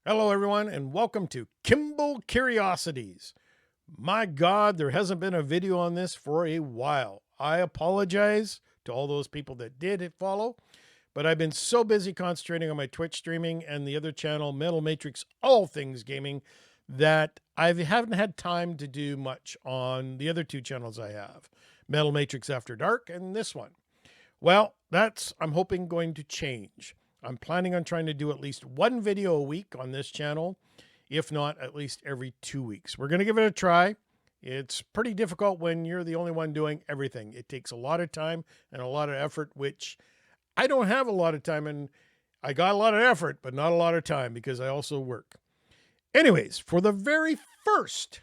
Hello, everyone, and welcome to Kimball Curiosities. My God, there hasn't been a video on this for a while. I apologize to all those people that did hit follow, but I've been so busy concentrating on my Twitch streaming and the other channel, Metal Matrix All Things Gaming, that I haven't had time to do much on the other two channels I have, Metal Matrix After Dark and this one. Well, that's, I'm hoping, going to change. I'm planning on trying to do at least one video a week on this channel, if not at least every 2 weeks. We're going to give it a try. It's pretty difficult when you're the only one doing everything. It takes a lot of time and a lot of effort, which I don't have a lot of time, and I got a lot of effort, but not a lot of time because I also work. Anyways, for the very first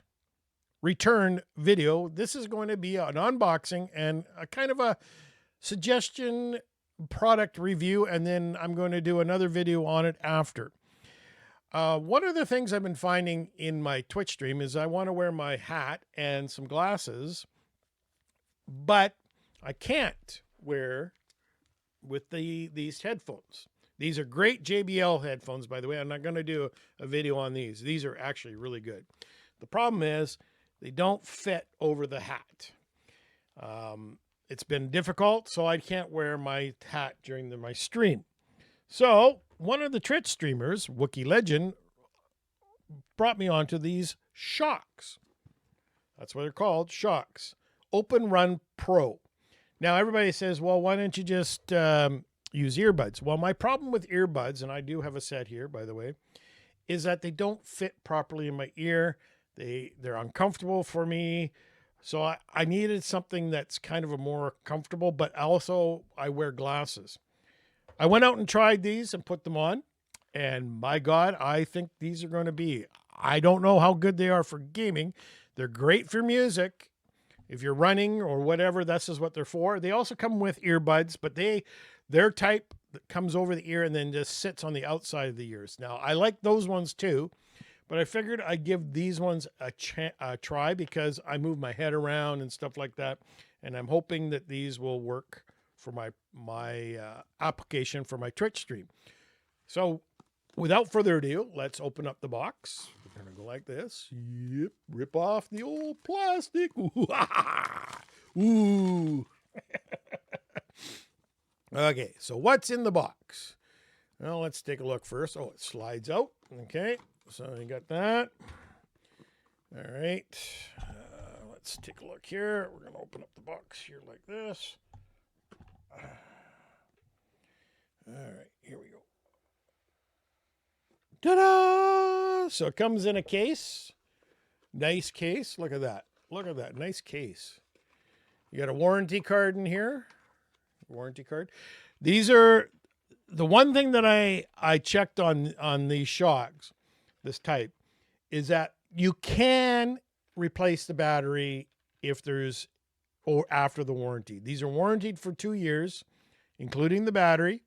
return video, this is going to be an unboxing and a kind of a suggestion product review, and then I'm going to do another video on it after. One of the things I've been finding in my Twitch stream is I want to wear my hat and some glasses, but I can't wear with these headphones. These are great JBL headphones, by the way. I'm not going to do a video on these. These are actually really good. The problem is they don't fit over the hat. It's been difficult, so I can't wear my hat during my stream. So one of the Twitch streamers, Wookiee Legend, brought me onto these Shokz. That's what they're called, Shokz OpenRun Pro. Now everybody says, well, why don't you just use earbuds? Well, my problem with earbuds, and I do have a set here, by the way, is that they don't fit properly in my ear. They're uncomfortable for me. So I needed something that's kind of a more comfortable, but also I wear glasses. I went out and tried these and put them on, and my God, I think these are going to be, I don't know how good they are for gaming. They're great for music. If you're running or whatever, this is what they're for. They also come with earbuds, but they're type that comes over the ear and then just sits on the outside of the ears. Now, I like those ones too. But I figured I'd give these ones a try because I move my head around and stuff like that. And I'm hoping that these will work for my application for my Twitch stream. So without further ado, let's open up the box. We're going to go like this. Yep. Rip off the old plastic. Ooh. Okay, so what's in the box? Well, let's take a look first. Oh, it slides out. Okay. So you got that. All right. Let's take a look here. We're going to open up the box here like this. All right. Here we go. Ta-da! So it comes in a case. Nice case. Look at that. Look at that. Nice case. You got a warranty card in here. Warranty card. These are the one thing that I checked on these Shokz, this type, is that you can replace the battery if there's, or after the warranty. These are warranted for 2 years, including the battery.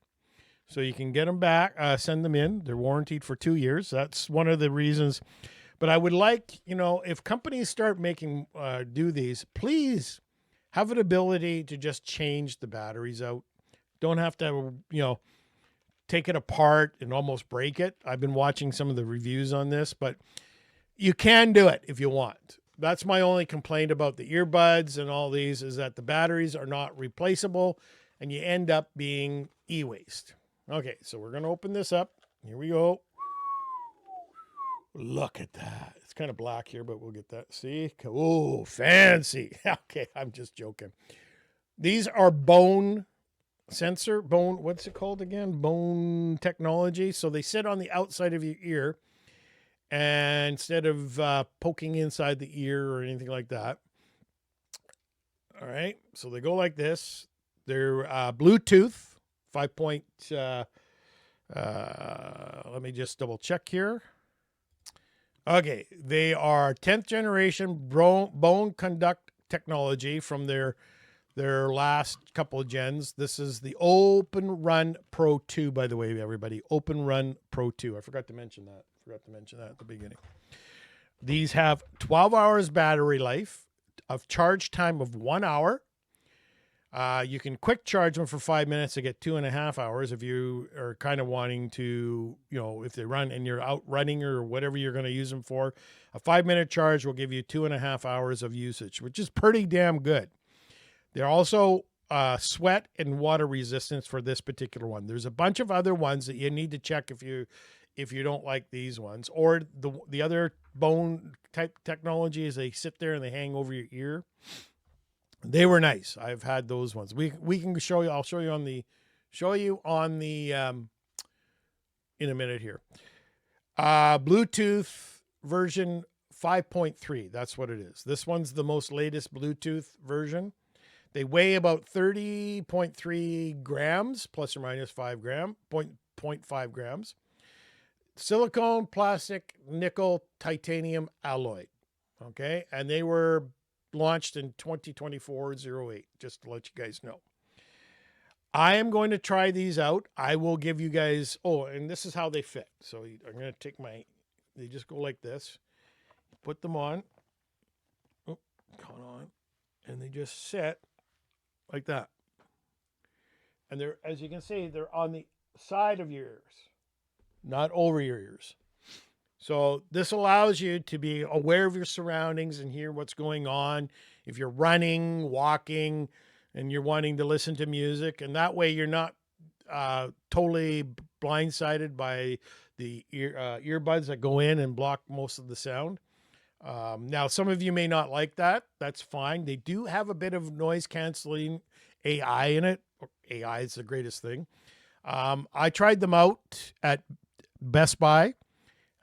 So you can get them back, send them in. They're warranted for 2 years. That's one of the reasons. But I would like, if companies start making, do these, please have an ability to just change the batteries out. Don't have to, take it apart and almost break it. I've been watching some of the reviews on this, but you can do it if you want. That's my only complaint about the earbuds and all these, is that the batteries are not replaceable and you end up being e-waste. Okay, so we're going to open this up. Here we go. Look at that. It's kind of black here, but we'll get that. See? Oh, fancy. Okay, I'm just joking. These are bone sensor, what's it called again? Bone technology. So they sit on the outside of your ear, and instead of poking inside the ear or anything like that. All right. So they go like this. They're Bluetooth 5. Let me just double check here. Okay. They are 10th generation bone conduct technology from their last couple of gens. This is the OpenRun Pro 2, by the way, everybody. OpenRun Pro 2. I forgot to mention that. At the beginning. These have 12 hours battery life, of charge time of 1 hour. You can quick charge them for 5 minutes to get 2.5 hours if you are kind of wanting to, if they run and you're out running or whatever you're going to use them for. A 5-minute charge will give you 2.5 hours of usage, which is pretty damn good. They're also sweat and water resistance for this particular one. There's a bunch of other ones that you need to check if you don't like these ones. Or the other bone type technology is they sit there and they hang over your ear. They were nice. I've had those ones. We can show you. I'll show you on the in a minute here. Bluetooth version 5.3. That's what it is. This one's the most latest Bluetooth version. They weigh about 30.3 grams, plus or minus 5 gram, 0.5 grams. Silicone, plastic, nickel, titanium alloy. Okay, and they were launched in 2024-08, just to let you guys know. I am going to try these out. I will give you guys, and this is how they fit. So I'm going to take they just go like this. Put them on. Oh, hold on. And they just sit like that. And they're, as you can see, they're on the side of your ears, not over your ears. So this allows you to be aware of your surroundings and hear what's going on. If you're running, walking, and you're wanting to listen to music, and that way you're not totally blindsided by the earbuds that go in and block most of the sound. Now, some of you may not like that. That's fine. They do have a bit of noise canceling AI in it. AI is the greatest thing. I tried them out at Best Buy.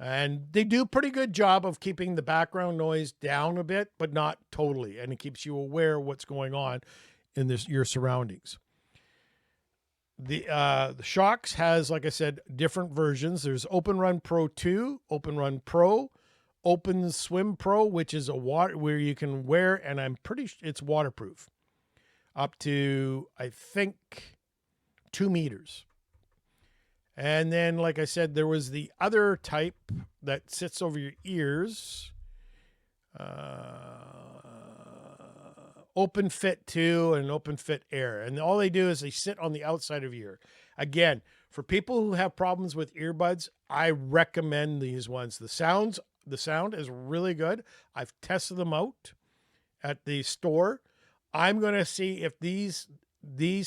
And they do a pretty good job of keeping the background noise down a bit, but not totally. And it keeps you aware of what's going on in your surroundings. The Shokz has, like I said, different versions. There's OpenRun Pro 2, OpenRun Pro, Open Swim Pro, which is where you can wear, and I'm pretty sure it's waterproof, up to, I think, 2 meters. And then, like I said, there was the other type that sits over your ears. Open Fit 2 and Open Fit Air. And all they do is they sit on the outside of your ear. Again, for people who have problems with earbuds, I recommend these ones. The sound is really good. I've tested them out at the store. I'm going to see if these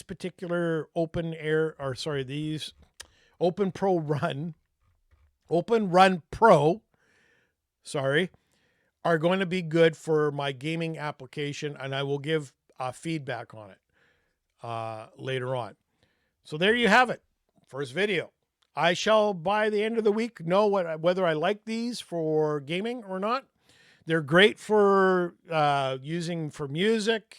particular these OpenRun Pro, are going to be good for my gaming application, and I will give feedback on it later on. So there you have it. First video. I shall, by the end of the week, know whether I like these for gaming or not. They're great for using for music,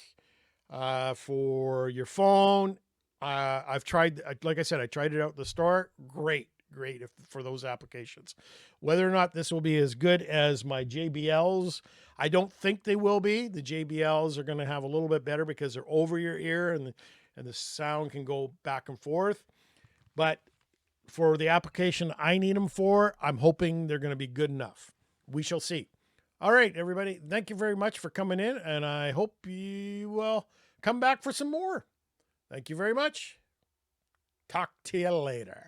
for your phone. I've tried, like I said, I tried it out at the store. Great for those applications. Whether or not this will be as good as my JBLs, I don't think they will be. The JBLs are going to have a little bit better because they're over your ear and the sound can go back and forth. But for the application I need them for, I'm hoping they're going to be good enough. We shall see. All right, everybody. Thank you very much for coming in, and I hope you will come back for some more. Thank you very much. Talk to you later.